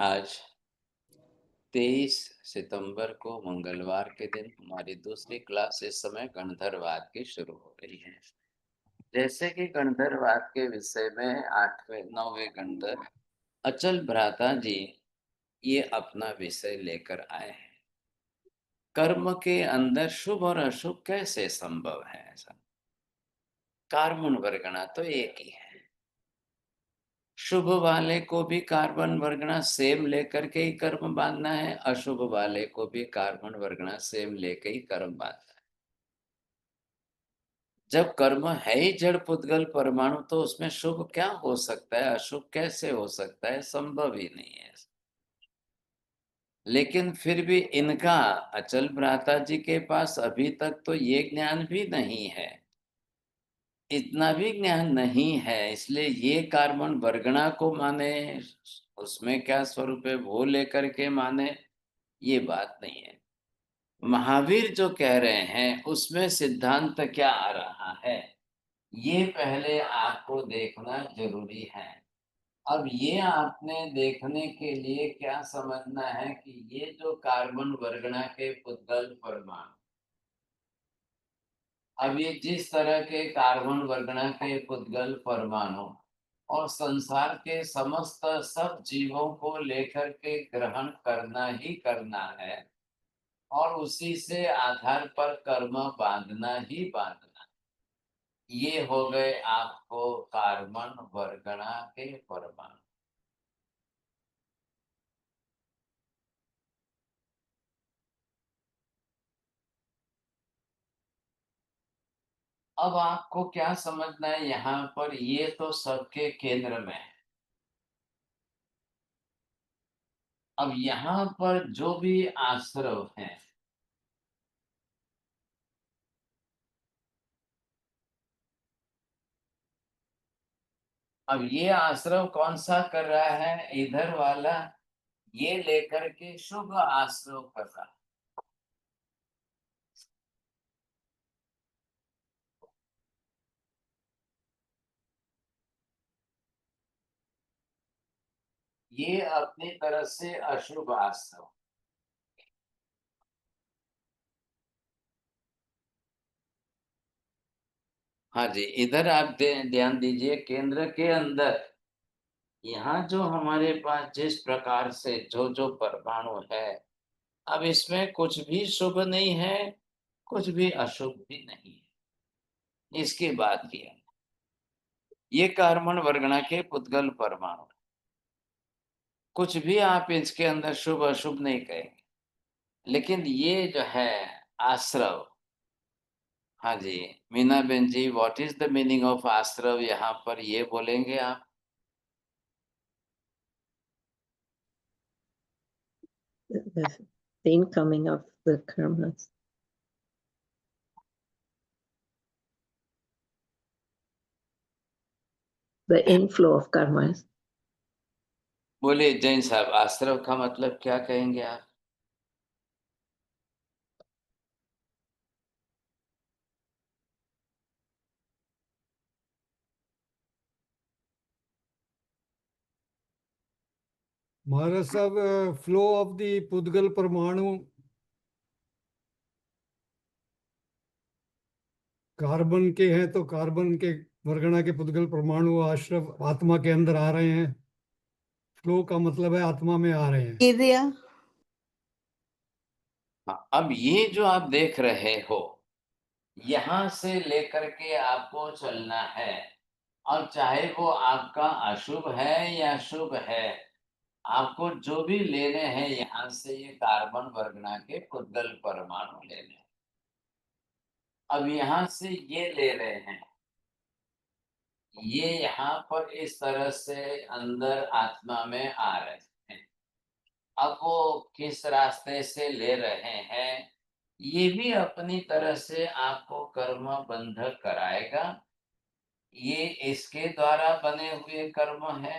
आज 23 सितंबर को मंगलवार के दिन हमारी दूसरी क्लास इस समय गणधरवाद की शुरू हो रही है। जैसे कि गणधरवाद के विषय में 8वें 9वें गणधर अचल भ्राता जी ये अपना विषय लेकर आए हैं। कर्म के अंदर शुभ और अशुभ कैसे संभव है ऐसा? कार्बन वर्गना तो एक ही है। शुभ वाले को भी कार्बन वर्गना सेम लेकर के ही कर्म बांधना है, अशुभ वाले को भी कार्बन वर्गना सेम लेके ही कर्म बांधना है। जब कर्म है ही जड़ पुद्गल परमाणु तो उसमें शुभ क्या हो सकता है, अशुभ कैसे हो सकता है? संभव ही नहीं है। लेकिन फिर भी इनका अचल भ्राता जी के पास अभी तक तो ये ज्ञान भी नहीं है। इतना भी ज्ञान नहीं है, इसलिए ये कार्बन वर्गना को माने, उसमें क्या स्वरूप है वो लेकर के माने, ये बात नहीं है। महावीर जो कह रहे हैं उसमें सिद्धांत क्या आ रहा है, ये पहले आपको देखना जरूरी है। अब ये आपने देखने के लिए क्या समझना है कि ये जो कार्बन वर्गना के पुद्गल परमाणु, अब ये जिस तरह के कार्बन वर्गना के पुद्गल परमाणु और संसार के समस्त सब जीवों को लेकर के ग्रहण करना ही करना है और उसी से आधार पर कर्म बांधना ही बांधना। ये हो गए आपको कार्बन वर्गना के परमाणु। अब आपको क्या समझना है यहाँ पर, ये तो सबके केंद्र में है। अब यहाँ पर जो भी आश्रव हैं, अब ये आश्रव कौन सा कर रहा है? इधर वाला ये लेकर के शुभ आश्रव कर रहा है। ये अपनी तरफ से अशुभ आश्रव। हाँ जी, इधर आप ध्यान दीजिए, केंद्र के अंदर यहाँ जो हमारे पास जिस प्रकार से जो जो परमाणु है, अब इसमें कुछ भी शुभ नहीं है, कुछ भी अशुभ भी नहीं है। इसकी बात किया, ये कार्बन वर्गना के पुद्गल परमाणु, कुछ भी आप इसके अंदर शुभ अशुभ नहीं कहेंगे। लेकिन ये जो है आश्रव, हाँ जी, Meena ben ji, what is the meaning of आश्रव यहाँ पर, ये बोलेंगे आप? The incoming of the karmas. The inflow of karmas. बोले जैन साहब, आश्रव का मतलब क्या कहेंगे आप? महाराज साहब, फ्लो ऑफ द पुद्गल परमाणु कार्बन के हैं तो कार्बन के वर्गना के पुद्गल परमाणु आश्रव आत्मा के अंदर आ रहे हैं। फ्लो का मतलब है आत्मा में आ रहे हैं। दिया। हाँ, अब ये जो आप देख रहे हो, यहां से लेकर के आपको चलना है, और चाहे वो आपका अशुभ है या शुभ है, आपको जो भी लेने हैं यहाँ से ये कार्बन वर्गना के पुद्गल परमाणु लेने हैं। अब यहाँ से ये ले रहे हैं, ये यहाँ पर इस तरह से अंदर आत्मा में आ रहे हैं। अब वो किस रास्ते से ले रहे हैं, ये भी अपनी तरह से आपको कर्म बंध कराएगा। ये इसके द्वारा बने हुए कर्म है।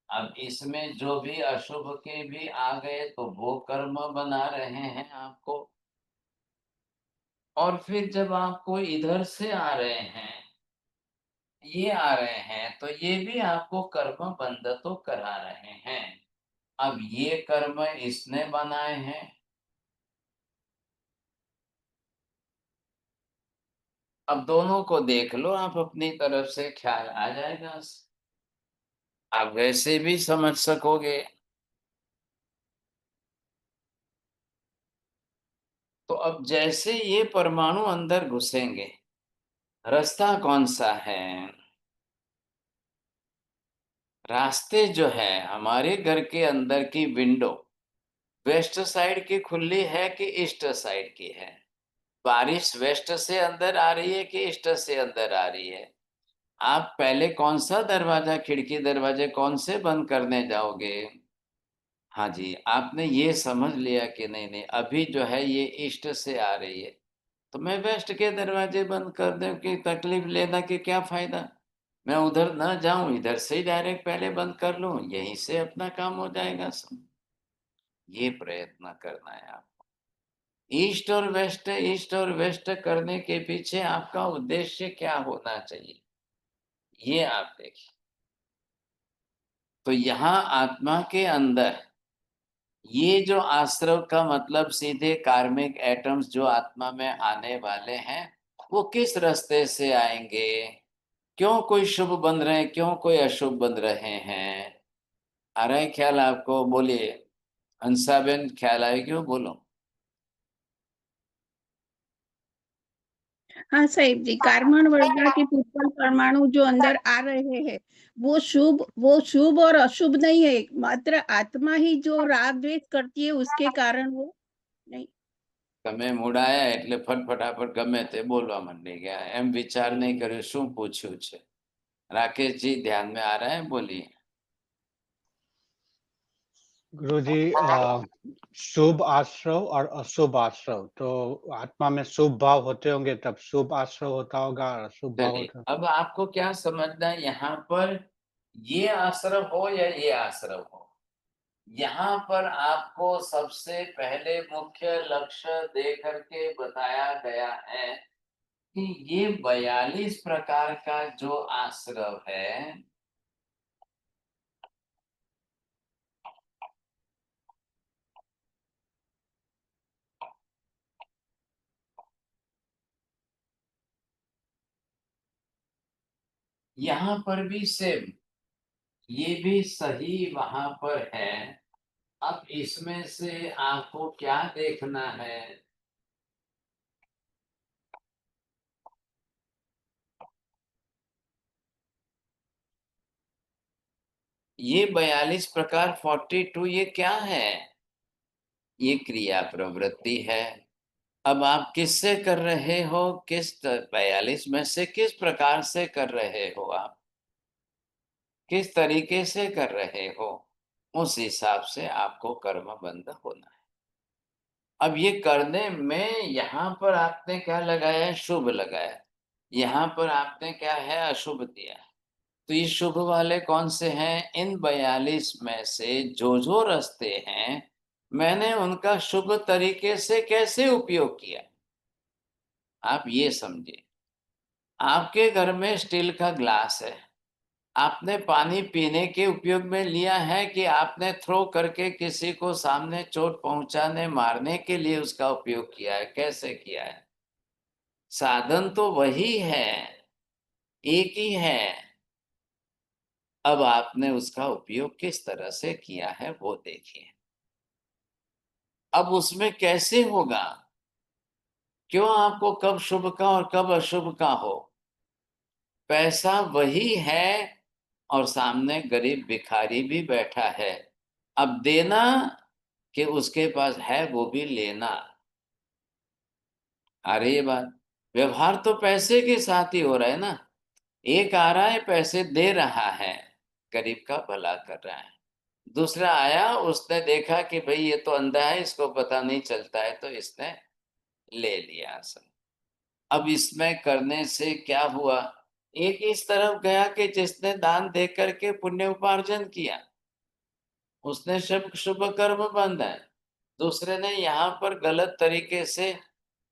अब इसमें जो भी अशुभ के भी आ गए तो वो कर्म बना रहे हैं आपको। और फिर जब आपको इधर से आ रहे हैं, ये आ रहे हैं, तो ये भी आपको कर्म बंध तो करा रहे हैं। अब ये कर्म इसने बनाए हैं, अब दोनों को देख लो आप, अपनी तरफ से ख्याल आ जाएगा, आप वैसे भी समझ सकोगे। तो अब जैसे ये परमाणु अंदर घुसेंगे, रास्ता कौन सा है? रास्ते जो है, हमारे घर के अंदर की विंडो वेस्ट साइड की खुली है कि ईस्ट साइड की है? बारिश वेस्ट से अंदर आ रही है कि ईस्ट से अंदर आ रही है? आप पहले कौन सा दरवाजा, खिड़की दरवाजे कौन से बंद करने जाओगे? हाँ जी, आपने ये समझ लिया कि नहीं नहीं, अभी जो है ये ईस्ट से आ रही है, तो मैं वेस्ट के दरवाजे बंद कर दूं कि तकलीफ लेना कि क्या फायदा, मैं उधर ना जाऊं, इधर से ही डायरेक्ट पहले बंद कर लूं, यहीं से अपना काम हो जाएगा सब। ये प्रयत्न करना है आपको। ईस्ट और वेस्ट करने के पीछे आपका उद्देश्य क्या होना चाहिए, ये आप देखिए। तो यहाँ आत्मा के अंदर ये जो आश्रव का मतलब सीधे कार्मिक एटम्स जो आत्मा में आने वाले हैं, वो किस रास्ते से आएंगे? क्यों कोई शुभ बन रहे हैं, क्यों कोई अशुभ बन रहे हैं? आ रहा है ख्याल आपको? बोलिए हंसाबेन, ख्याल आए क्यों? बोलो। हाँ साहिब जी, कार्बन वर्गा के पुष्कल परमाणु जो अंदर आ रहे हैं वो शुभ और अशुभ नहीं है, मात्र आत्मा ही जो राग द्वेष करती है उसके कारण वो नहीं। તમે મૂડાયા એટલે ફટફટાફટ ગમે તે બોલવા માંડી ગયા, એમ વિચાર નહીં કર્યો શું પૂછ્યું છે? राकेश जी ध्यान में आ रहा है, बोलिए। गुरुजी, शुभ आश्रव और अशुभ आश्रव, तो आत्मा में शुभ भाव होते होंगे तब शुभ आश्रव होता होगा, और अशुभ भाव चलिए, होता। अब आपको क्या समझना है यहाँ पर, ये आश्रव हो या ये आश्रव हो, यहाँ पर आपको सबसे पहले मुख्य लक्ष्य दे करके बताया गया है कि ये 42 प्रकार का जो आश्रव है, यहाँ पर भी सेम, ये भी सही वहां पर है। अब इसमें से आपको क्या देखना है? ये 42 प्रकार 42 ये क्या है? ये क्रिया प्रवृत्ति है। अब आप किससे कर रहे हो, किस 42 में से किस प्रकार से कर रहे हो, आप किस तरीके से कर रहे हो, उस हिसाब से आपको कर्म बंध होना है। अब ये करने में यहाँ पर आपने क्या लगाया है? शुभ लगाया। यहाँ पर आपने क्या है? अशुभ दिया। तो ये शुभ वाले कौन से हैं? इन 42 में से जो रास्ते हैं, मैंने उनका शुभ तरीके से कैसे उपयोग किया, आप ये समझिए। आपके घर में स्टील का ग्लास है, आपने पानी पीने के उपयोग में लिया है कि आपने थ्रो करके किसी को सामने चोट पहुंचाने, मारने के लिए उसका उपयोग किया है? कैसे किया है? साधन तो वही है, एक ही है। अब आपने उसका उपयोग किस तरह से किया है वो देखिए। अब उसमें कैसे होगा, क्यों आपको कब शुभ का और कब अशुभ का हो? पैसा वही है और सामने गरीब भिखारी भी बैठा है, अब देना कि उसके पास है वो भी लेना। अरे ये बात, व्यवहार तो पैसे के साथ ही हो रहा है ना। एक आ रहा है पैसे दे रहा है, गरीब का भला कर रहा है। दूसरा आया, उसने देखा कि भाई ये तो अंधा है, इसको पता नहीं चलता है, तो इसने ले लिया सब। अब इसमें करने से क्या हुआ? एक इस तरफ गया कि जिसने दान दे करके पुण्य उपार्जन किया, उसने शुभ शुभ कर्म बंधा है। दूसरे ने यहाँ पर गलत तरीके से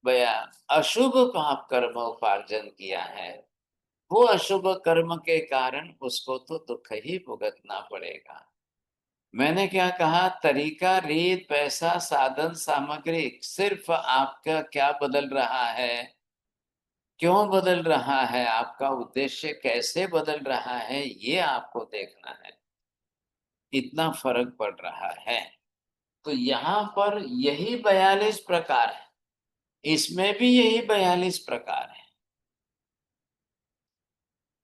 बया अशुभ पाप कर्म उपार्जन किया है। वो अशुभ कर्म के कारण उसको तो दुख ही भुगतना पड़ेगा। मैंने क्या कहा, तरीका, रीत, पैसा, साधन, सामग्री, सिर्फ आपका क्या बदल रहा है, क्यों बदल रहा है, आपका उद्देश्य कैसे बदल रहा है, ये आपको देखना है। इतना फर्क पड़ रहा है। तो यहाँ पर यही 42 प्रकार है, इसमें भी यही 42 प्रकार है।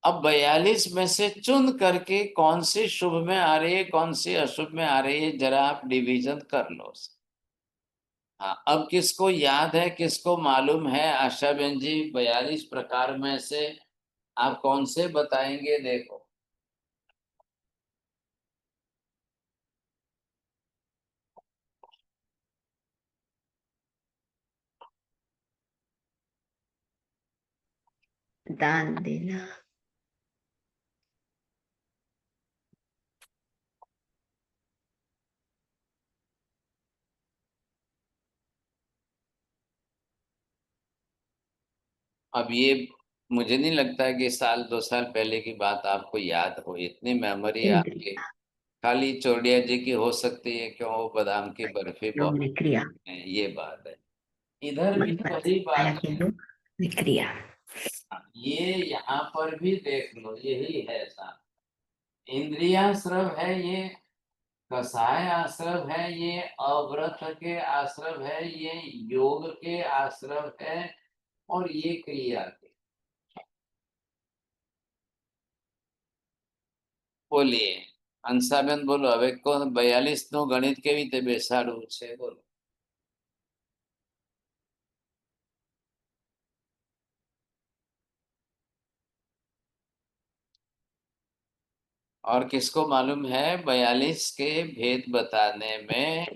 अब 42 में से चुन करके कौन सी शुभ में आ रही है, कौन सी अशुभ में आ रही है, जरा आप डिवीजन कर लो। हाँ, अब किसको याद है, किसको मालूम है, आशा बहन जी, 42 प्रकार में से आप कौन से बताएंगे? देखो, दान देना, अब ये मुझे नहीं लगता कि साल 2 साल पहले की बात आपको याद हो, इतनी मेमोरी आपकी इंद्रिया, खाली चौड़िया जी की हो सकती है, क्यों, वो बादाम की बर्फी बहुत विक्रिया, है, ये बात है। इधर भी मतलब वही आया बात कि है। दो विक्रिया, ये यहाँ पर भी देख लो, यही है साहब। इंद्रियाश्रव है ये, कसाय आश्रव है ये, अव्रत के आश्रव है ये, योग के आश्रव है, और ये क्रिया के। बोलिए हंसाबेन, बोलो હવે को 42 નું ગણિત કેવી રીતે બેસાડવું છે, બોલો। और किसको मालूम है 42 के भेद बताने में?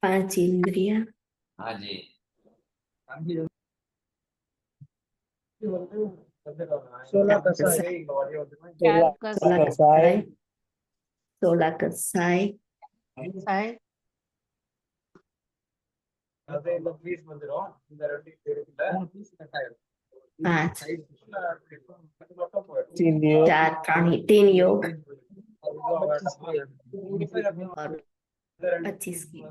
5 इंद्रिया, हाँ जी, 16 कसाई, 4 16 कसाई, 16 कसाई, कसाई, 5 4 प्राणी, 3 योग और 25 की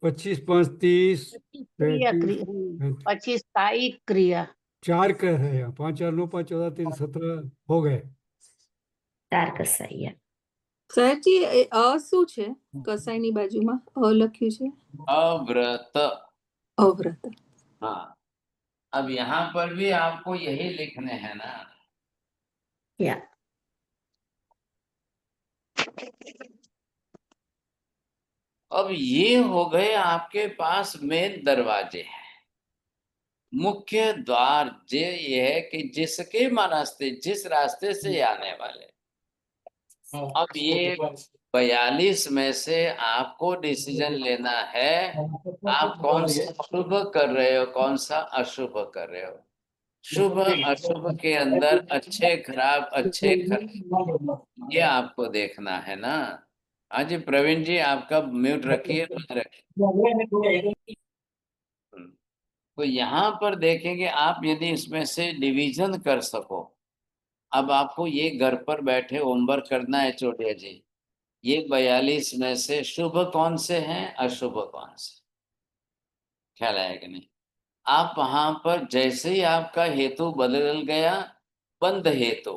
25 5 30 क्रिया 35, 25 कायिक क्रिया, 4 का है यहाँ, 5 4 9 5 14 3 17 हो गए। 4 कसाई है। સાહેબજી એ શું છે કસાઈની બાજુમાં લખ્યું છે अव्रत। અવ્રત। हाँ, अब यहाँ पर भी आपको यही लिखने हैं ना। या अब ये हो गए आपके पास मेन दरवाजे हैं, मुख्य द्वार। ये है कि जिसके रास्ते, जिस रास्ते से आने वाले। अब ये 42 में से आपको डिसीजन लेना है, आप कौन सा शुभ कर रहे हो, कौन सा अशुभ कर रहे हो। शुभ अशुभ के अंदर अच्छे खराब, अच्छे खराब, ये आपको देखना है ना। हाँ जी प्रवीण जी, आपका म्यूट रखिए, मत रखिए। तो यहाँ पर देखेंगे आप, यदि इसमें से डिवीजन कर सको। अब आपको ये घर पर बैठे होमवर्क करना है चोटिया जी, ये 42 में से शुभ कौन से हैं, अशुभ कौन से, ख्याल आया कि नहीं? आप वहां पर जैसे ही आपका हेतु बदल गया, बंध हेतु,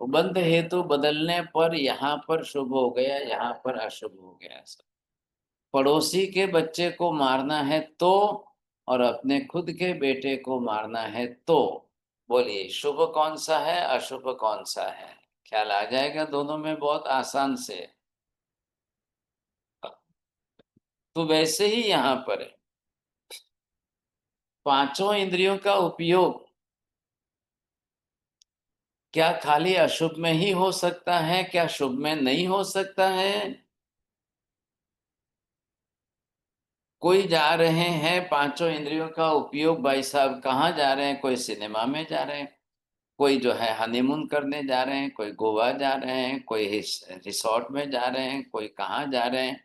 बंध हेतु बदलने पर यहाँ पर शुभ हो गया, यहाँ पर अशुभ हो गया। पड़ोसी के बच्चे को मारना है तो, और अपने खुद के बेटे को मारना है तो, बोलिए शुभ कौन सा है, अशुभ कौन सा है? ख्याल आ जाएगा दोनों में बहुत आसान से। तो वैसे ही यहाँ पर है, पांचों इंद्रियों का उपयोग क्या खाली अशुभ में ही हो सकता है, क्या शुभ में नहीं हो सकता है? कोई जा रहे हैं, पांचों इंद्रियों का उपयोग, भाई साहब कहाँ जा रहे हैं? कोई सिनेमा में जा रहे हैं, कोई जो है हनीमून करने जा रहे हैं, कोई गोवा जा रहे हैं, कोई रिसोर्ट में जा रहे हैं, कोई कहाँ जा रहे हैं,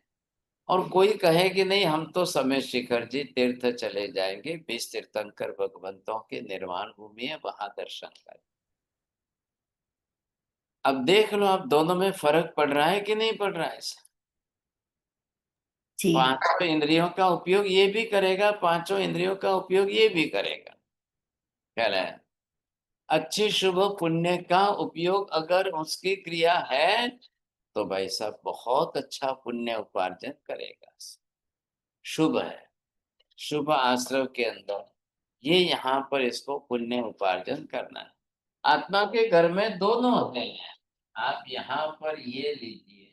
और कोई कहे कि नहीं हम तो समय शिखर जी तीर्थ चले जाएंगे, 20 तीर्थंकर भगवंतों के निर्वाण भूमि है, वहां दर्शन करें। अब देख लो, अब दोनों में फर्क पड़ रहा है कि नहीं पड़ रहा है? जी पांचों इंद्रियों का उपयोग ये भी करेगा, पांचों इंद्रियों का उपयोग ये भी करेगा। ख्याल है? अच्छी शुभ पुण्य का उपयोग अगर उसकी क्रिया है तो भाई साहब बहुत अच्छा पुण्य उपार्जन करेगा। शुभ है, शुभ आश्रव के अंदर ये यहाँ पर इसको पुण्य उपार्जन करना है। आत्मा के घर में दोनों होते हैं। आप यहाँ पर ये लीजिए,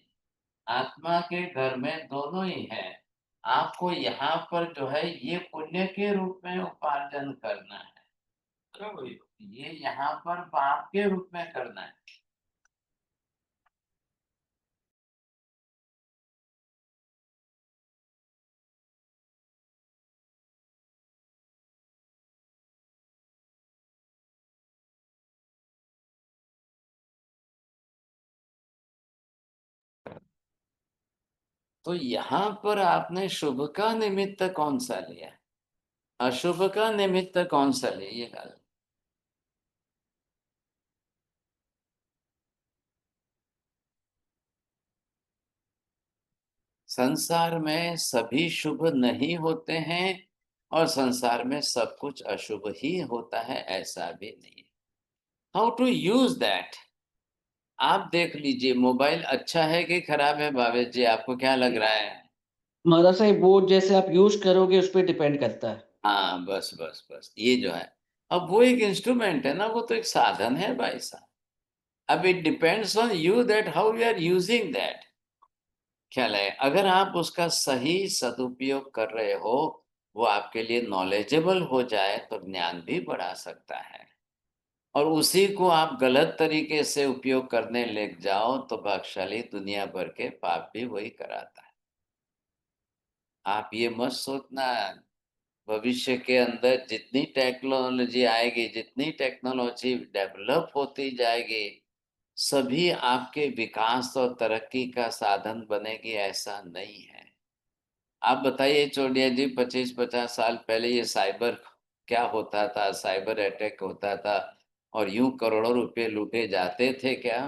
आत्मा के घर में दोनों ही है। आपको यहाँ पर जो है ये पुण्य के रूप में उपार्जन करना है, ये यहाँ पर पाप के रूप में करना है। तो यहाँ पर आपने शुभ का निमित्त कौन सा लिया, अशुभ का निमित्त कौन सा लिया, ये गल। संसार में सभी शुभ नहीं होते हैं और संसार में सब कुछ अशुभ ही होता है, ऐसा भी नहीं। हाउ टू यूज दैट, आप देख लीजिए मोबाइल अच्छा है कि खराब है, भावेश जी आपको क्या लग रहा है? महाराज साहब वो जैसे आप यूज करोगे उस पर डिपेंड करता है। हाँ बस बस बस, ये जो है, अब वो एक इंस्ट्रूमेंट है ना, वो तो एक साधन है भाई साहब। अब it depends on you that how you are using that. ख्याल है? अगर आप उसका सही सदुपयोग कर रहे हो, वो आपके लिए नॉलेजेबल हो जाए तो ज्ञान भी बढ़ा सकता है। और उसी को आप गलत तरीके से उपयोग करने लग जाओ तो भाग्यशाली दुनिया भर के पाप भी वही कराता है। आप ये मत सोचना भविष्य के अंदर जितनी टेक्नोलॉजी आएगी, जितनी टेक्नोलॉजी डेवलप होती जाएगी, सभी आपके विकास और तरक्की का साधन बनेगी, ऐसा नहीं है। आप बताइए चौड़िया जी, 25-50 साल पहले ये साइबर क्या होता था, साइबर अटैक होता था और यूं करोड़ों रुपए लूटे जाते थे क्या?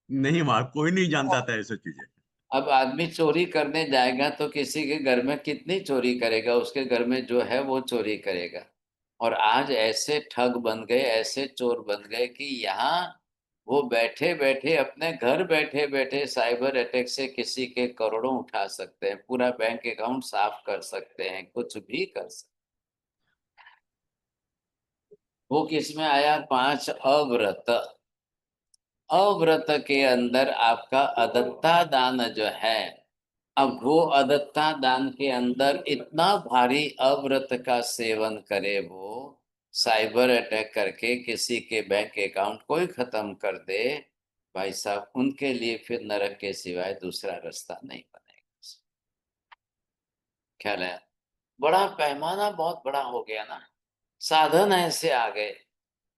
नहीं मार, कोई नहीं जानता था ऐसी चीजें। अब आदमी चोरी करने जाएगा तो किसी के घर में कितनी चोरी करेगा, उसके घर में जो है वो चोरी करेगा। और आज ऐसे ठग बन गए, ऐसे चोर बन गए कि यहाँ वो बैठे बैठे, अपने घर बैठे बैठे साइबर अटैक से किसी के करोड़ों उठा सकते हैं, पूरा बैंक अकाउंट साफ कर सकते हैं, कुछ भी कर सकते। वो किस में आया? 5 अव्रत। अव्रत के अंदर आपका अदत्ता दान जो है, अब वो अदत्ता दान के अंदर इतना भारी अव्रत का सेवन करे, वो साइबर अटैक करके किसी के बैंक अकाउंट को ही खत्म कर दे, भाई साहब उनके लिए फिर नरक के सिवाय दूसरा रास्ता नहीं बनेगा। ख्याल है? बड़ा पैमाना बहुत बड़ा हो गया ना, साधन ऐसे आ गए।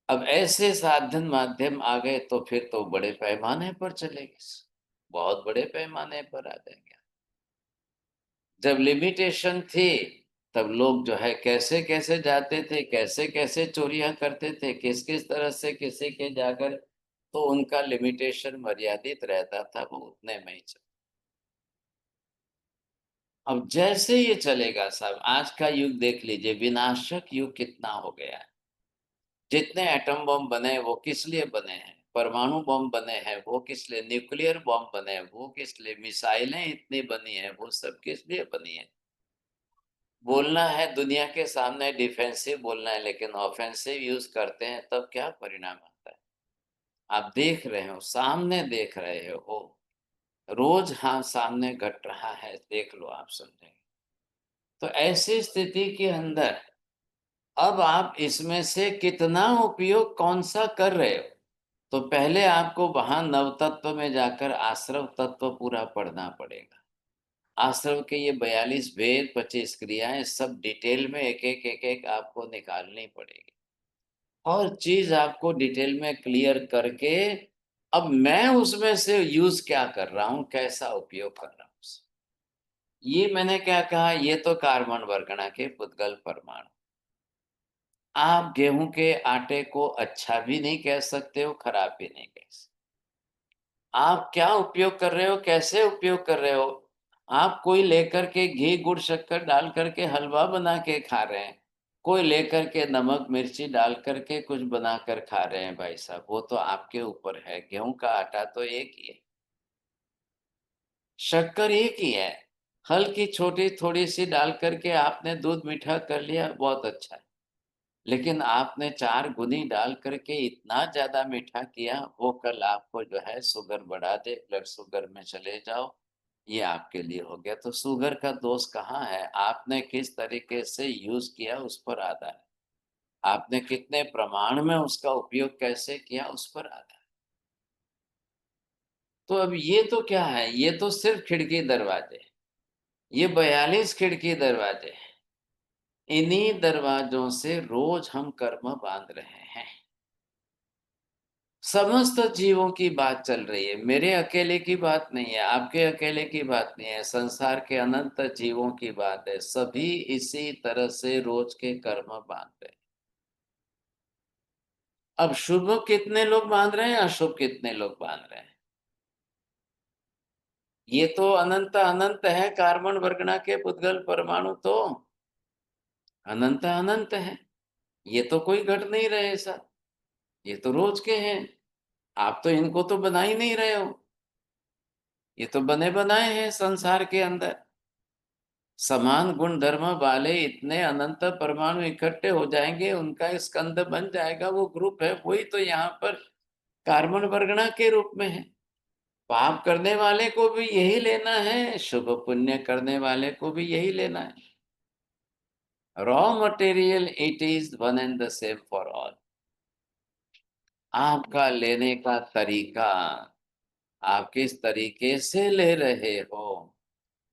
अब ऐसे साधन माध्यम आ गए तो फिर तो बड़े पैमाने पर चलेगी, बहुत बड़े पैमाने पर आ जाएंगे। जब लिमिटेशन थी तब लोग जो है कैसे कैसे जाते थे, कैसे कैसे चोरियां करते थे, किस किस तरह से किसी के जाकर, तो उनका लिमिटेशन मर्यादित रहता था, वो उतने में ही चल। अब जैसे ये चलेगा साहब, आज का युग देख लीजिए, विनाशक युग कितना हो गया है। जितने एटम बम बने वो किस लिए बने हैं, परमाणु बम बने हैं वो किस लिए, न्यूक्लियर बम बने हैं वो किस लिए, मिसाइलें इतनी बनी हैं वो सब किस लिए बनी है? बोलना है दुनिया के सामने डिफेंसिव बोलना है, लेकिन ऑफेंसिव यूज करते हैं तब क्या परिणाम आता है? आप देख रहे हो, सामने देख रहे हो, रोज हाँ सामने घट रहा है, देख लो आप समझेंगे। तो ऐसी स्थिति के अंदर अब आप इसमें से कितना उपयोग कौन सा कर रहे हो? तो पहले आपको वहां नव तत्व में जाकर आश्रव तत्व पूरा पढ़ना पड़ेगा। आश्रम के ये 42 वेद, 25 क्रियाएं, सब डिटेल में एक एक आपको निकालनी पड़ेगी। और चीज आपको डिटेल में क्लियर करके अब मैं उसमें से यूज क्या कर रहा हूं, कैसा उपयोग कर रहा हूं, ये मैंने क्या कहा, ये तो कार्बन वर्गणा के पुद्गल परमाणु। आप गेहूं के आटे को अच्छा भी नहीं कह सकते हो, खराब भी नहीं कह सकते। आप क्या उपयोग कर रहे हो, कैसे उपयोग कर रहे हो। आप कोई लेकर के घी गुड़ शक्कर डाल करके हलवा बना के खा रहे हैं, कोई लेकर के नमक मिर्ची डाल करके कुछ बनाकर खा रहे हैं भाई साहब, वो तो आपके ऊपर है। गेहूं का आटा तो एक ही है, शक्कर एक ही है, हल्की छोटी थोड़ी सी डाल करके आपने दूध मीठा कर लिया, बहुत अच्छा है। लेकिन आपने 4 गुनी डाल करके इतना ज्यादा मीठा किया, वो कल आपको जो है शुगर बढ़ा दे, ब्लड शुगर में चले जाओ, ये आपके लिए हो गया। तो शुगर का दोष कहाँ है, आपने किस तरीके से यूज किया उस पर आधार है, आपने कितने प्रमाण में उसका उपयोग कैसे किया उस पर आधार है। तो अब ये तो क्या है, ये तो सिर्फ खिड़की दरवाजे, ये 42 खिड़की दरवाजे हैं, इन्हीं दरवाजों से रोज हम कर्म बांध रहे हैं। समस्त जीवों की बात चल रही है, मेरे अकेले की बात नहीं है, आपके अकेले की बात नहीं है, संसार के अनंत जीवों की बात है। सभी इसी तरह से रोज के कर्म बांध रहे हैं। अब शुभ कितने लोग बांध रहे हैं, अशुभ कितने लोग बांध रहे हैं, ये तो अनंत अनंत है। कार्बन वर्गना के पुद्गल परमाणु तो अनंत अनंत है, ये तो कोई घट नहीं रहे ऐसा, ये तो रोज के हैं। आप तो इनको तो बना ही नहीं रहे हो, ये तो बने बनाए हैं संसार के अंदर। समान गुण धर्म वाले इतने अनंत परमाणु इकट्ठे हो जाएंगे, उनका स्कंद बन जाएगा, वो ग्रुप है, वही तो यहाँ पर कार्बन वर्गना के रूप में है। पाप करने वाले को भी यही लेना है, शुभ पुण्य करने वाले को भी यही लेना है। Raw material it is one and the same for all. आपका लेने का तरीका, आप किस तरीके से ले रहे हो,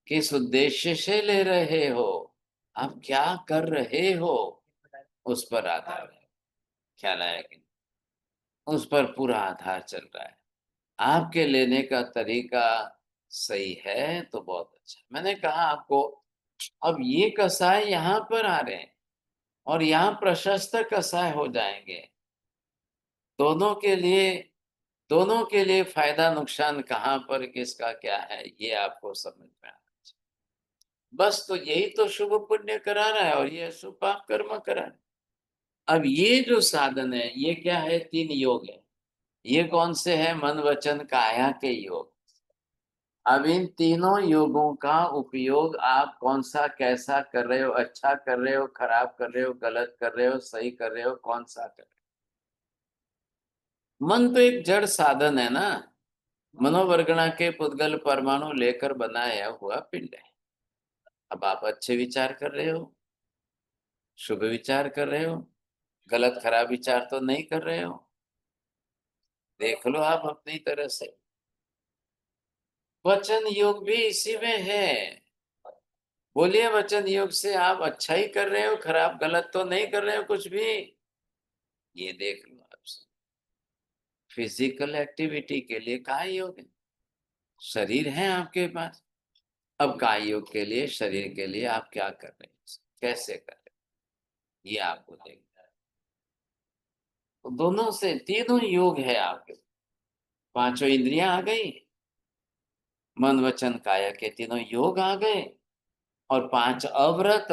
किस उद्देश्य से ले रहे हो, आप क्या कर रहे हो, उस पर आधार है। ख्याल आया कि नहीं? उस पर पूरा आधार चल रहा है। आपके लेने का तरीका सही है तो बहुत अच्छा। मैंने कहा आपको, अब ये कसाय यहाँ पर आ रहे हैं और यहाँ प्रशस्त कसाय हो जाएंगे, दोनों के लिए, दोनों के लिए फायदा नुकसान कहाँ पर किसका क्या है, ये आपको समझ में आना चाहिए। बस तो यही तो शुभ पुण्य करा रहा है और ये अशुभ पाप कर्म करा रहा है। अब ये जो साधन है ये क्या है, 3 योग है। ये कौन से है, मन वचन काया के योग। अब इन तीनों योगों का उपयोग आप कौन सा कैसा कर रहे हो, अच्छा कर रहे हो, खराब कर रहे हो, गलत कर रहे हो, सही कर रहे हो, कौन सा कर रहे हो। मन तो एक जड़ साधन है ना, मनोवर्गणा के पुद्गल परमाणु लेकर बनाया हुआ पिंड है। अब आप अच्छे विचार कर रहे हो, शुभ विचार कर रहे हो, गलत खराब विचार तो नहीं कर रहे हो, देख लो आप अपनी तरह से। वचन योग भी इसी में है, बोलिए वचन योग से आप अच्छा ही कर रहे हो, खराब गलत तो नहीं कर रहे हो कुछ भी, ये देख लो आप। फिजिकल एक्टिविटी के लिए काय योग है, शरीर है आपके पास। अब काय योग के लिए, शरीर के लिए आप क्या कर रहे हैं, कैसे कर रहे हैं, ये आपको देखना है। तो दोनों से तीनों योग है आपके, पांचों इंद्रियां आ गई, मन वचन काया के तीनों योग आ गए, और 5 अव्रत,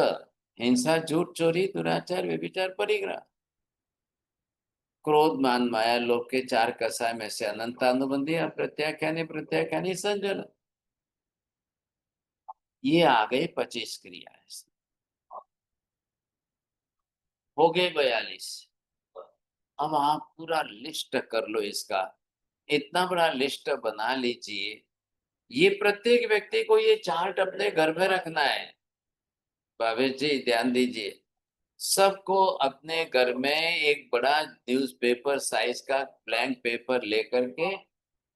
हिंसा झूठ चोरी दुराचार व्यभिचार परिग्रह, क्रोध मान माया लोभ के 4 कसाय में से अनंत अनुबंधी अप्रत्याख्यानी प्रत्याख्यानी संजन, ये आ गए 25 क्रियाएं, हो गए 42। अब आप पूरा लिस्ट कर लो इसका, इतना बड़ा लिस्ट बना लीजिए। ये प्रत्येक व्यक्ति को ये चार्ट अपने घर में रखना है। भावेश जी ध्यान दीजिए, सबको अपने घर में एक बड़ा न्यूज़पेपर साइज का ब्लैंक पेपर लेकर के,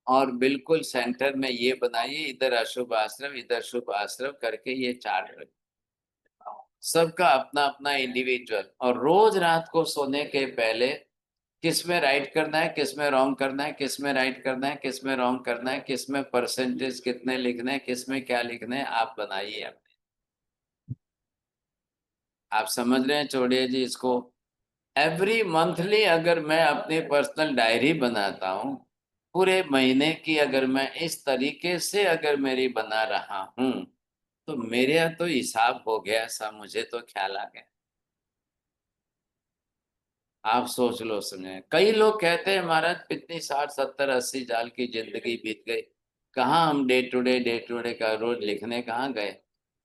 और बिल्कुल सेंटर में ये बनाइए, इधर अशुभ आश्रम इधर शुभ आश्रम करके ये चार्ट रखिए, सबका अपना अपना इंडिविजुअल। और रोज रात को सोने के पहले किस में राइट करना है, किस में रॉन्ग करना है, किस में राइट करना है, किस में रॉन्ग करना है, किस में परसेंटेज कितने लिखने हैं, किस में क्या लिखना है, आप बनाइए अपने। आप समझ रहे हैं चौड़िया जी इसको। एवरी मंथली अगर मैं अपनी पर्सनल डायरी बनाता हूँ पूरे महीने की अगर मैं इस तरीके से अगर मेरी बना रहा हूं तो मेरे तो हिसाब हो गया, ऐसा मुझे तो ख्याल आ गया। आप सोच लो, समझे। कई लोग कहते हैं महाराज कितनी 60 70 80 साल की जिंदगी बीत गई, कहाँ हम डे टू डे का रोज लिखने कहाँ गए।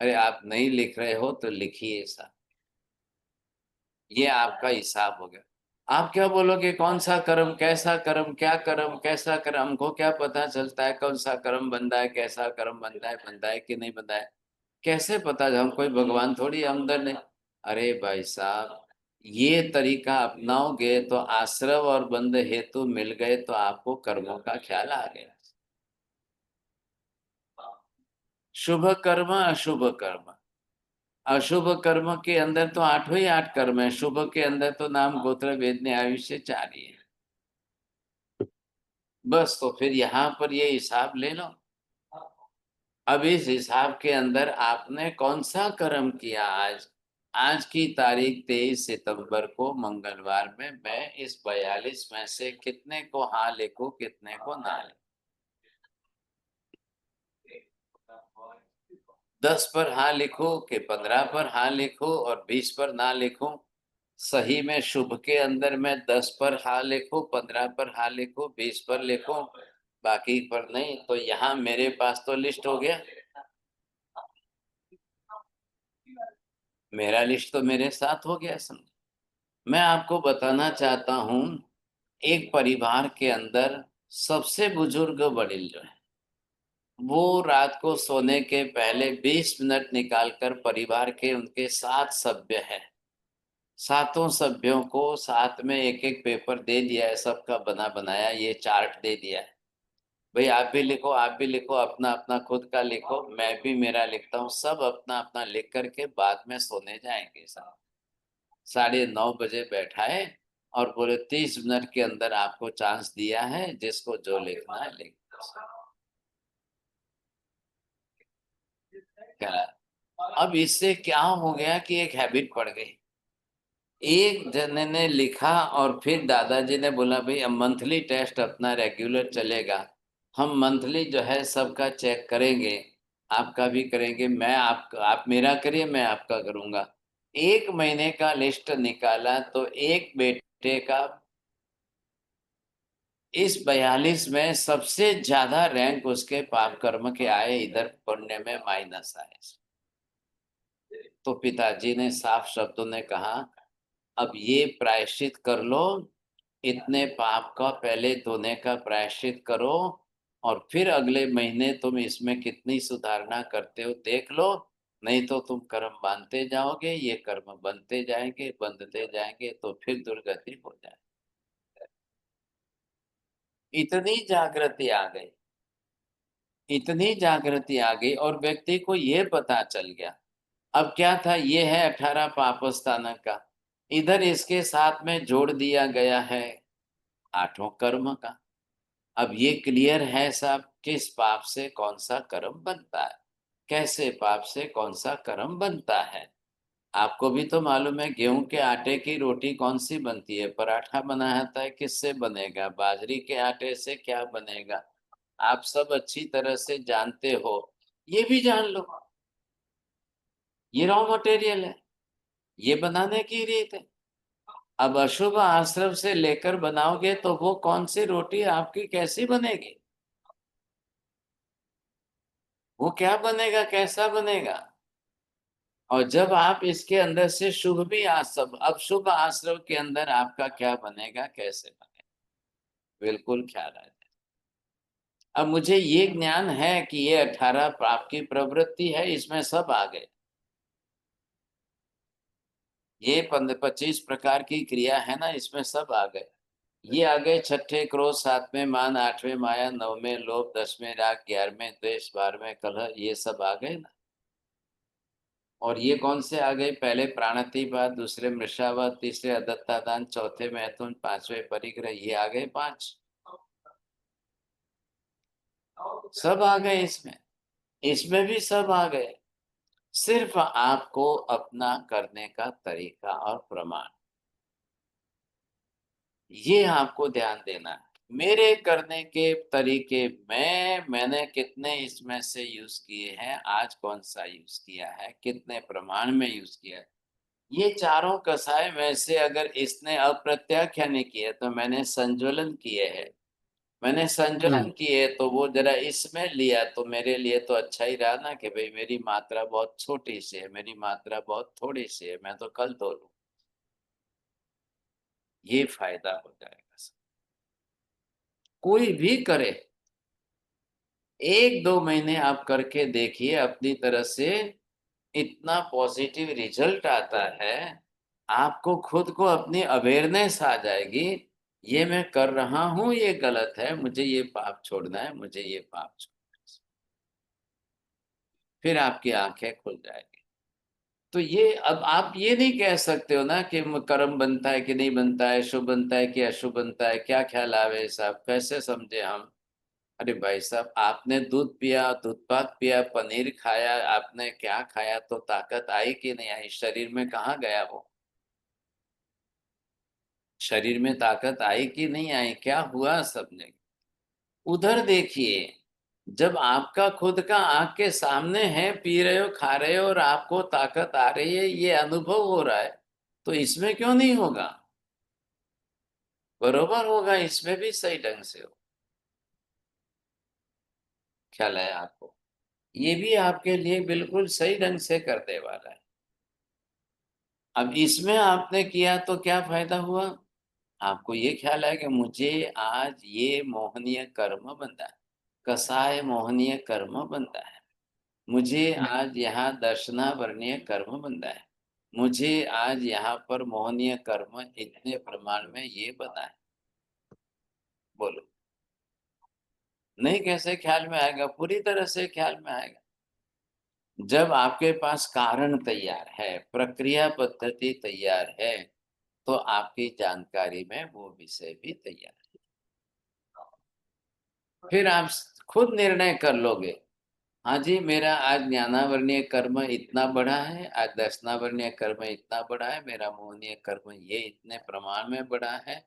अरे आप नहीं लिख रहे हो तो लिखिए साहब, ये आपका हिसाब हो गया। आप क्या बोलोगे कौन सा कर्म, कैसा कर्म, क्या कर्म, कैसा कर्म, हमको क्या पता चलता है कौन सा कर्म बनता है, कैसा कर्म बनता है कि नहीं बनता है, कैसे पता। हम कोई भगवान थोड़ी अंदर नहीं। अरे भाई साहब, ये तरीका अपनाओगे तो आश्रव और बंध हेतु मिल गए तो आपको कर्मों का ख्याल आ गया। शुभ कर्म अशुभ कर्म, अशुभ कर्म के अंदर तो 8 ही 8 कर्म है, शुभ के अंदर तो नाम गोत्र वेदने आयुष्य 4 ही है। बस तो फिर यहाँ पर ये हिसाब ले लो। अब इस हिसाब के अंदर आपने कौन सा कर्म किया आज। आज की तारीख 23 सितंबर को मंगलवार में मैं इस 42 में से कितने को हाँ लिखूं, कितने को ना लिखूं। 10 पर हाँ लिखूं कि 15 पर हाँ लिखूं और 20 पर ना लिखूं। सही में शुभ के अंदर मैं 10 पर हाँ लिखूं, 15 पर हाँ लिखूं, 20 पर लिखूं, बाकी पर नहीं। तो यहाँ मेरे पास तो लिस्ट हो गया, मेरा लिस्ट तो मेरे साथ हो गया। समझ, मैं आपको बताना चाहता हूं, एक परिवार के अंदर सबसे बुजुर्ग वडील जो है वो रात को सोने के पहले 20 मिनट निकालकर परिवार के उनके 7 सभ्य हैं, सातों सभ्यों को साथ में एक एक पेपर दे दिया है, सबका बना बनाया ये चार्ट दे दिया है। भाई आप भी लिखो, आप भी लिखो, अपना अपना खुद का लिखो, मैं भी मेरा लिखता हूँ, सब अपना अपना लिख करके बाद में सोने जाएंगे। सब 9:30 बजे बैठाए और बोले 30 मिनट के अंदर आपको चांस दिया है, जिसको जो लिखना है लिख। क्या अब इससे क्या हो गया कि एक हैबिट पड़ गई। एक जने ने लिखा और फिर दादाजी ने बोला भाई अब मंथली टेस्ट अपना रेगुलर चलेगा, हम मंथली जो है सबका चेक करेंगे, आपका भी करेंगे, मैं आप मेरा करिए मैं आपका करूंगा। 1 महीने का लिस्ट निकाला तो एक बेटे का इस 42 में सबसे ज्यादा रैंक उसके पाप कर्म के आए, इधर पुण्य में माइनस आए। तो पिताजी ने साफ शब्दों ने कहा अब ये प्रायश्चित कर लो, इतने पाप का पहले धोने का प्रायश्चित करो और फिर अगले महीने तुम इसमें कितनी सुधारना करते हो देख लो, नहीं तो तुम कर्म बांधते जाओगे, ये कर्म बनते जाएंगे, बंधते जाएंगे तो फिर दुर्गति हो जाए। इतनी जागृति आ गई, इतनी जागृति आ गई और व्यक्ति को ये पता चल गया। अब क्या था, ये है 18 पापस्थानक का, इधर इसके साथ में जोड़ दिया गया है 8 कर्म का। अब ये क्लियर है साहब, किस पाप से कौन सा कर्म बनता है, कैसे पाप से कौन सा कर्म बनता है। आपको भी तो मालूम है गेहूं के आटे की रोटी कौन सी बनती है, पराठा बनाता है किससे बनेगा, बाजरी के आटे से क्या बनेगा, आप सब अच्छी तरह से जानते हो। ये भी जान लो, ये रॉ मटेरियल है, ये बनाने की रीत है। अब अशुभ आश्रम से लेकर बनाओगे तो वो कौन सी रोटी आपकी कैसी बनेगी, वो क्या बनेगा, कैसा बनेगा। और जब आप इसके अंदर से शुभ भी आश्रम, अब शुभ आश्रम के अंदर आपका क्या बनेगा, कैसे बनेगा, बिल्कुल ख्याल आ जाए। अब मुझे ये ज्ञान है कि ये 18 पाप की प्रवृत्ति है, इसमें सब आ गए। ये 25 प्रकार की क्रिया है ना, इसमें सब आ गए। ये आ गए 6ठे क्रोध, 7वें मान, 8वें माया, 9वें लोभ, 10वें राग, 11वें द्वेष, 12वें कलह, ये सब आ गए ना। और ये कौन से आ गए, पहले प्राणातिपात, दूसरे मृषावाद, तीसरे अदत्तादान, चौथे मैथुन, 5वें परिग्रह, ये आ गए 5, सब आ गए इसमें, इसमें भी सब आ गए। सिर्फ आपको अपना करने का तरीका और प्रमाण, ये आपको ध्यान देना है। मेरे करने के तरीके में मैंने कितने इसमें से यूज किए हैं, आज कौन सा यूज किया है, कितने प्रमाण में यूज किया है, ये चारों कसाय में से अगर इसने अप्रत्याख्यान किए तो मैंने संज्वलन किए हैं, मैंने संज्वलन किए तो वो जरा इसमें लिया तो मेरे लिए तो अच्छा ही रहा ना कि भाई मेरी मात्रा बहुत छोटी सी है, मेरी मात्रा बहुत थोड़ी सी है, मैं तो कल धो लूं, ये फायदा हो जाएगा। कोई भी करे, 1-2 महीने आप करके देखिए, अपनी तरह से इतना पॉजिटिव रिजल्ट आता है, आपको खुद को अपनी अवेयरनेस आ जाएगी, ये मैं कर रहा हूं, ये गलत है, मुझे ये पाप छोड़ना है, मुझे ये पाप छोड़ना है। फिर आपकी आंखें खुल जाएगी। तो ये अब आप ये नहीं कह सकते हो ना कि कर्म बनता है कि नहीं बनता है, शुभ बनता है कि अशुभ बनता है, क्या ख्याल आवे साहब, कैसे समझे हम। अरे भाई साहब, आपने दूध पिया, दूध पाक पिया, पनीर खाया, आपने क्या खाया तो ताकत आई कि नहीं आई, शरीर में कहाँ गया वो, शरीर में ताकत आई कि नहीं आई, क्या हुआ सबने। उधर देखिए, जब आपका खुद का आंख के सामने है, पी रहे हो, खा रहे हो और आपको ताकत आ रही है, ये अनुभव हो रहा है, तो इसमें क्यों नहीं होगा, बरोबर होगा, इसमें भी सही ढंग से हो। ख्याल है आपको, ये भी आपके लिए बिल्कुल सही ढंग से करने वाला है। अब इसमें आपने किया तो क्या फायदा हुआ, आपको ये ख्याल है कि मुझे आज ये मोहनीय कर्म बनता है, कसाय मोहनीय कर्म बनता है, मुझे आज यहाँ दर्शनावरणीय कर्म बनता है, मुझे आज यहाँ पर मोहनीय कर्म इतने प्रमाण में ये बना है। बोलो, नहीं कैसे ख्याल में आएगा, पूरी तरह से ख्याल में आएगा जब आपके पास कारण तैयार है, प्रक्रिया पद्धति तैयार है, तो आपकी जानकारी में वो विषय भी तैयार है। फिर आप खुद निर्णय कर लोगे, हाँ जी मेरा आज ज्ञानावरणीय कर्म इतना बड़ा है, आज दर्शनावरणीय कर्म इतना बड़ा है, मेरा मोहनीय कर्म ये इतने प्रमाण में बड़ा है,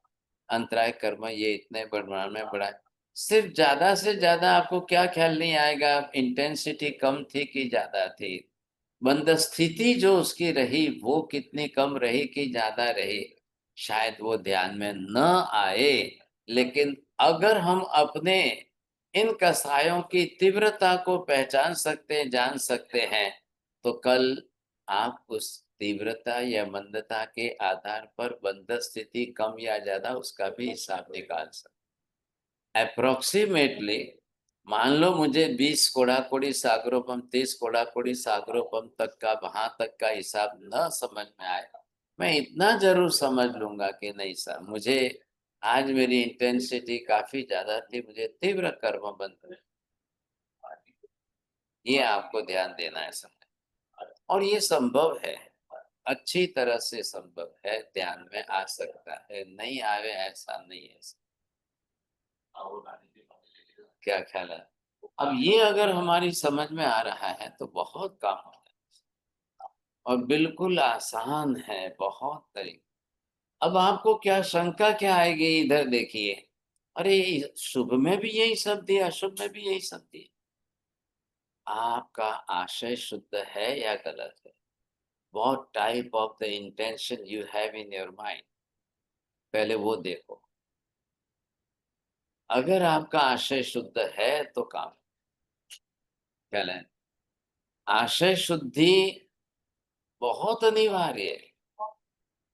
अंतराय कर्म ये इतने प्रमाण में बड़ा है। सिर्फ ज्यादा से ज्यादा आपको क्या ख्याल नहीं आएगा, इंटेंसिटी कम थी कि ज्यादा थी, बंद स्थिति जो उसकी रही वो कितनी कम रही कि ज्यादा रही, शायद वो ध्यान में न आए। लेकिन अगर हम अपने इन कसायों की तीव्रता को पहचान सकते हैं, जान सकते हैं, तो कल आप उस तीव्रता या मंदता के आधार पर बंध स्थिति कम या ज्यादा उसका भी हिसाब निकाल सकते। अप्रोक्सीमेटली मान लो मुझे 20 कोड़ाकोड़ी सागरोपम 30 कोड़ाकोड़ी सागरोपम तक का, वहां तक का हिसाब न समझ में आए, मैं इतना जरूर समझ लूंगा कि नहीं सर, मुझे आज मेरी इंटेंसिटी काफी ज्यादा थी, मुझे तीव्र कर्म बंध, ये आपको ध्यान देना है समय, और ये संभव है, अच्छी तरह से संभव है, ध्यान में आ सकता है, नहीं आवे ऐसा नहीं है। क्या ख्याल है, अब ये अगर हमारी समझ में आ रहा है तो बहुत काम हो है और बिल्कुल आसान है, बहुत तरीके। अब आपको क्या शंका क्या आएगी, इधर देखिए, अरे शुभ में भी यही शब्द दिया, अशुभ में भी यही शब्द दिया, आपका आशय शुद्ध है या गलत है, what type of the intention you have in your mind, पहले वो देखो। अगर आपका आशय शुद्ध है तो काम, क्या है, आशय शुद्धि बहुत अनिवार्य है।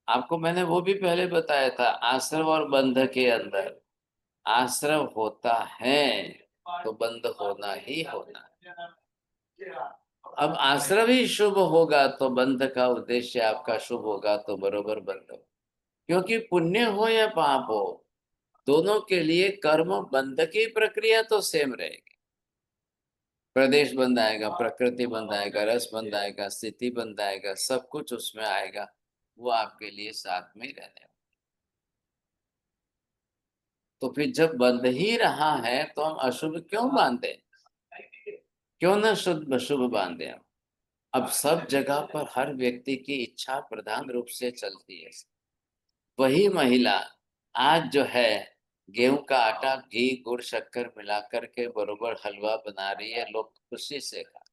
आपको मैंने वो भी पहले बताया था, आश्रव और बंध के अंदर आश्रव होता है तो बंध होना ही होना है। अब आश्रव ही शुभ होगा तो बंध का उद्देश्य आपका शुभ होगा तो बरोबर बंध हो, क्योंकि पुण्य हो या पाप हो, दोनों के लिए कर्म बंध की प्रक्रिया तो सेम रहेगी। प्रदेश बंध आएगा, प्रकृति बंध आएगा, रस बंध आएगा, स्थिति बंध आएगा, सब कुछ उसमें आएगा, वो आपके लिए साथ में ही रहने वाला। तो फिर जब बंध ही रहा है तो हम अशुभ क्यों बांधे, क्यों ना शुभ शुभ बांधे हम। अब सब जगह पर हर व्यक्ति की इच्छा प्रधान रूप से चलती है। वही महिला आज जो है गेहूं का आटा घी गुड़ शक्कर मिलाकर के बरोबर हलवा बना रही है, लोग खुशी से खा।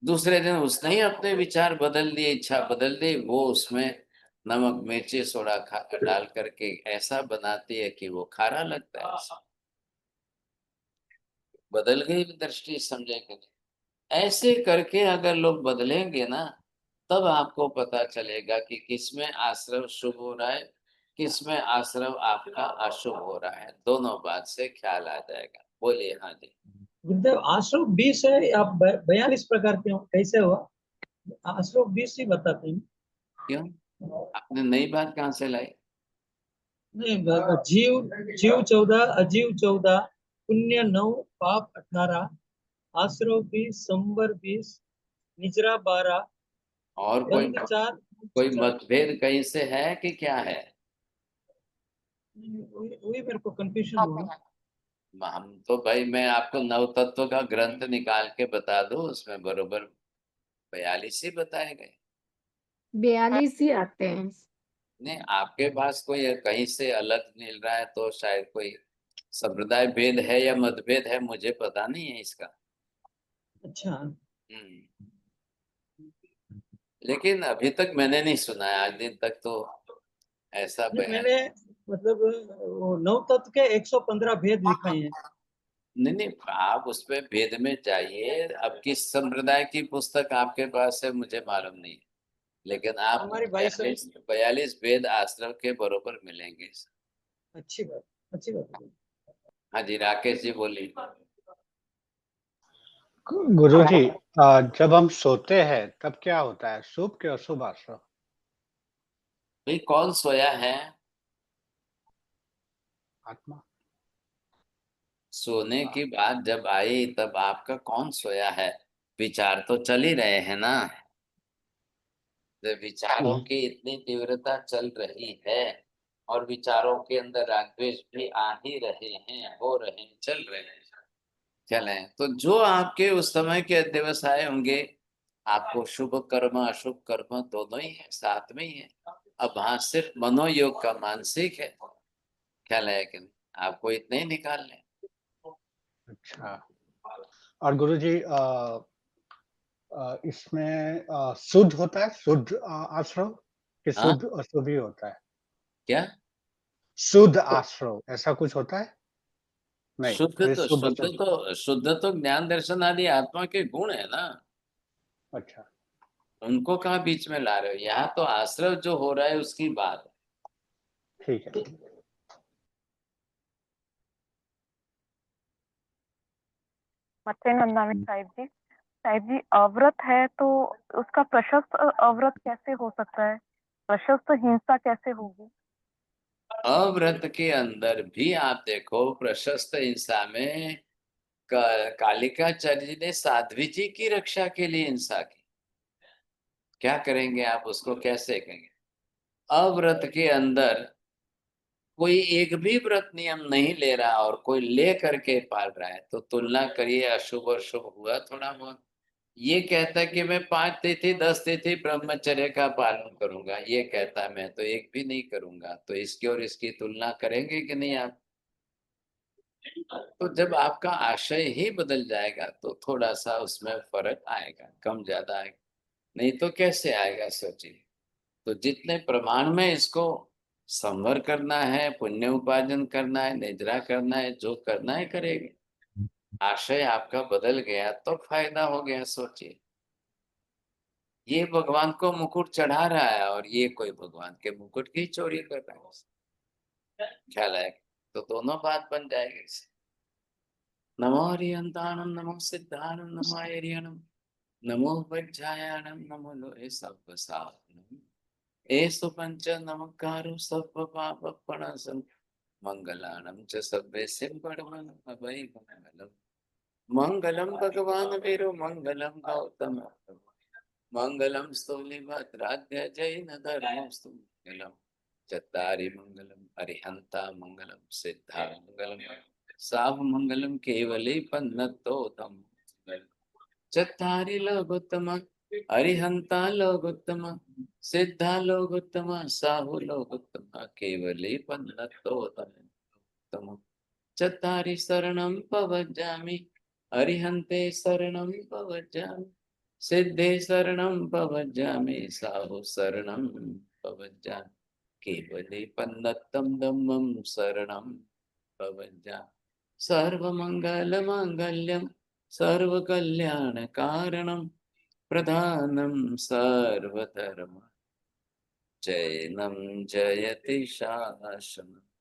दूसरे दिन उसने ही अपने विचार बदल दिए, इच्छा बदल दी, वो उसमें नमक मिर्ची सोडा डाल करके ऐसा बनाती है कि वो खारा लगता है। बदल गई दृष्टि, समझे कि नहीं? ऐसे करके अगर लोग बदलेंगे ना, तब आपको पता चलेगा कि किसमें आश्रव शुभ हो रहा है, किसमें आश्रव आपका अशुभ हो रहा है। दोनों बात से ख्याल आ जाएगा। बोलिए। हाँ जी। गुरुदेव आश्रम 20 है, आप 42 प्रकार के हो, कैसे हुआ? आश्रम 20 ही बताते हैं। क्यों? आपने नई बात कहाँ से लाई? नहीं, जीव जीव 14, अजीव 14, पुण्य 9, पाप 18, आश्रव 20, संबर 20, निजरा 12, और बंद 4। कोई मतभेद कहीं से है कि क्या है? वही मेरे को कंफ्यूजन हुआ। हम तो भाई, मैं आपको नव तत्व का ग्रंथ निकाल के बता दूं, उसमें बरोबर 42 ही बताए गए। 42 ही आते हैं। नहीं, आपके पास कोई कहीं से अलग मिल रहा है तो शायद कोई संप्रदाय भेद है या मतभेद है, मुझे पता नहीं है इसका। अच्छा, लेकिन अभी तक मैंने नहीं सुना है, आज दिन तक तो ऐसा नहीं, बयान। मैंने मतलब वो 9 तत्व के 115 भेद लिखाए हैं। नहीं नहीं, आप उसमें भेद में जाइए। अब किस संप्रदाय की पुस्तक आपके पास है मुझे मालूम नहीं, लेकिन आप हमारी 22 है। 42 वेद आश्रम के बरोबर मिलेंगे। अच्छी बात, अच्छी बात है। हाँ जी, राकेश जी बोलिए। गुरुजी, जब हम सोते हैं तब क्या होता है, शुभ के अशुभ आश्रव? भाई कौन सोया है? आत्मा। सोने की बात जब आई तब आपका कौन सोया है? विचार तो चल ही रहे हैं ना। जब विचारों की इतनी तीव्रता चल रही है और विचारों के अंदर राग द्वेष भी आ ही रहे हैं, हो रहे हैं, चल रहे हैं, चले, तो जो आपके उस समय के अध्यवसाय होंगे, आपको शुभ कर्म अशुभ कर्म दोनों ही है, साथ में ही है। अब हाँ, सिर्फ मनोयोग का मानसिक है, ख्याल है कि नहीं? आपको इतने ही निकालने। अच्छा। और गुरुजी, इसमें शुद्ध होता है, शुद्ध आश्रव कि हाँ, शुद्ध अशुभ ही होता है? क्या? शुद्ध आश्रव ऐसा कुछ होता है? नहीं, खाली शुभ अशुभ। शुद्ध तो ज्ञान दर्शन आदि आत्मा के गुण है ना। अच्छा। उनको कहाँ बीच में ला रहे हो? यहाँ तो आश्रव जो हो रहा है उसकी बात है। ठीक है। मत्स्य नंदानी साहिब जी, साहिब जी अव्रत है तो उसका प्रशस्त अव्रत कैसे हो सकता है? प्रशस्त हिंसा कैसे होगी? अव्रत के अंदर भी आप देखो, प्रशस्त हिंसा में कालिकाचार्य जी ने साध्वी जी की रक्षा के लिए हिंसा की। क्या करेंगे आप उसको, कैसे कहेंगे? अव्रत के अंदर कोई एक भी व्रत नियम नहीं ले रहा और कोई ले करके पाल रहा है, तो तुलना करिए, अशुभ और शुभ हुआ थोड़ा बहुत। ये कहता है कि मैं 5 तिथि 10 तिथि ब्रह्मचर्य का पालन करूंगा, ये कहता है मैं तो एक भी नहीं करूंगा, तो इसकी और इसकी तुलना करेंगे कि नहीं आप? तो जब आपका आशय ही बदल जाएगा तो थोड़ा सा उसमें फर्क आएगा, कम ज्यादा आएगा, नहीं तो कैसे आएगा सोचिए। तो जितने प्रमाण में इसको संवर करना है, पुण्य उपार्जन करना है, निद्रा करना है, जो करना है करेंगे। आशय आपका बदल गया तो फायदा हो गया, सोचिए। ये भगवान को मुकुट चढ़ा रहा है और ये कोई भगवान के मुकुट की चोरी कर रहा है, ख्याल है? तो दोनों बात बन जाएगी इससे। नमो हरिहंताणम, नमो सिद्धाणम, नमो एरियणम, नमो वज्रायणम, नमो लोहे सब्ब साधनम, एसु पंच नमकारो सब्ब पाप प्रणसम, मंगलाणम च सब्बे सिंपड़मन अभय मंगलम, मंगलम भगवान वीरो मंगलम गौतम, मंगलम स्तुलिभद्राध्य जैन धर्मस्तु मंगलम, चत्तारि मंगलम अरिहंता मंगलम सिद्धा मंगलम, साव मंगलम केवले पन्नतोतम, चत्तारि लोकोत्तम अरिहंता लोकोत्तम, सिद्धा लोकोत्तम साहु लोकोत्तम केवले पन्नतोतम। उत्तमम् चत्वारि शरणं पवज्जामि अरिहन्ते शरणं पवज्जामि सिद्धे शरणं पवज्जामि साहु शरणं पवज्जामि केवले पन्नत्तं धम्मं शरणं पवज्जामि सर्वमङ्गलमाङ्गल्यं सर्वकल्याणकारणं प्रधानं सर्वधर्म जैनं जयति शासनम्